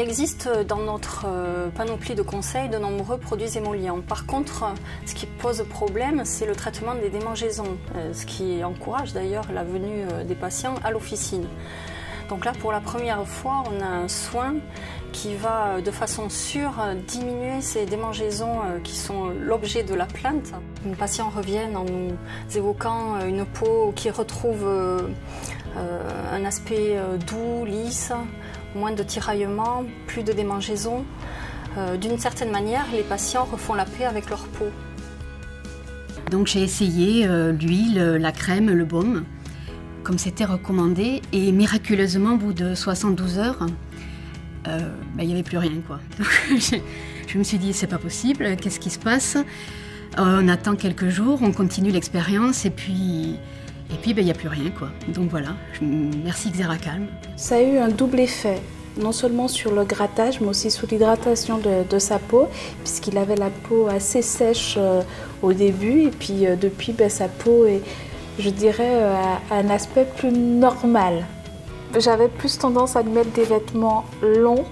existe dans notre panoplie de conseils de nombreux produits émollients. Par contre, ce qui pose problème, c'est le traitement des démangeaisons, ce qui encourage d'ailleurs la venue des patients à l'officine. Donc là, pour la première fois, on a un soin qui va de façon sûre diminuer ces démangeaisons qui sont l'objet de la plainte. Les patients reviennent en nous évoquant une peau qui retrouve un aspect doux, lisse, moins de tiraillements, plus de démangeaisons. D'une certaine manière, les patients refont la paix avec leur peau. Donc j'ai essayé l'huile, la crème, le baume, comme c'était recommandé, et miraculeusement, au bout de 72 heures, il n'y avait plus rien, quoi. Donc, je me suis dit, c'est pas possible, qu'est-ce qui se passe? On attend quelques jours, on continue l'expérience, et puis il n'y a plus rien, quoi. Donc voilà, merci Xeracalm. Ça a eu un double effet, non seulement sur le grattage, mais aussi sur l'hydratation de sa peau, puisqu'il avait la peau assez sèche au début, et puis depuis, sa peau est, je dirais, à un aspect plus normal. J'avais plus tendance à lui mettre des vêtements longs,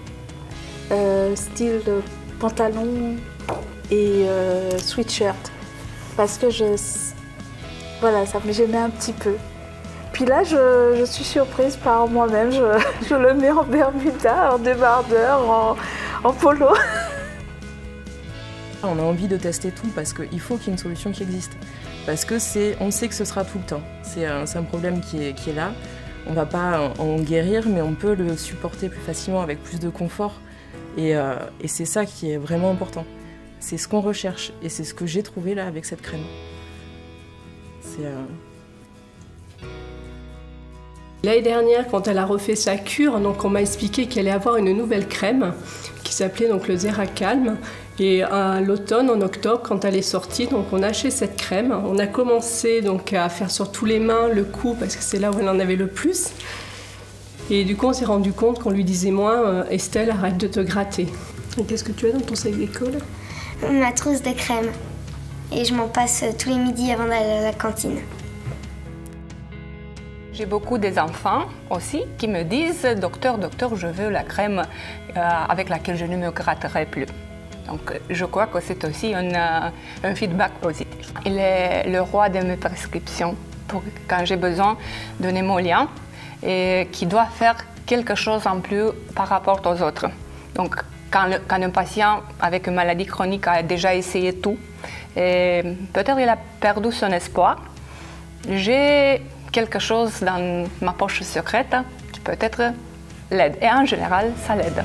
style pantalon et sweatshirt, parce que voilà, ça me gênait un petit peu. Puis là, je suis surprise par moi-même, je le mets en bermuda, en débardeur, en polo. On a envie de tester tout parce qu'il faut qu'il y ait une solution qui existe. Parce que on sait que ce sera tout le temps. C'est un problème qui est là. On ne va pas en guérir, mais on peut le supporter plus facilement avec plus de confort. Et c'est ça qui est vraiment important. C'est ce qu'on recherche et c'est ce que j'ai trouvé là avec cette crème. L'année dernière, quand elle a refait sa cure, donc on m'a expliqué qu'elle allait avoir une nouvelle crème qui s'appelait donc le Xeracalm. Et à l'automne, en octobre, quand elle est sortie, donc on a acheté cette crème. On a commencé donc à faire sur tous les mains, le cou, parce que c'est là où elle en avait le plus. Et du coup, on s'est rendu compte qu'on lui disait moins Estelle, arrête de te gratter. Et qu'est-ce que tu as dans ton sac d'école? Ma trousse de crème. Et je m'en passe tous les midis avant d'aller à la cantine. J'ai beaucoup des enfants aussi qui me disent « Docteur, je veux la crème avec laquelle je ne me gratterai plus ». Donc je crois que c'est aussi un feedback positif. Il est le roi de mes prescriptions pour quand j'ai besoin d'un émollient et qui doit faire quelque chose en plus par rapport aux autres. Donc quand un patient avec une maladie chronique a déjà essayé tout, et peut-être il a perdu son espoir, j'ai quelque chose dans ma poche secrète qui peut-être l'aide. Et en général, ça l'aide.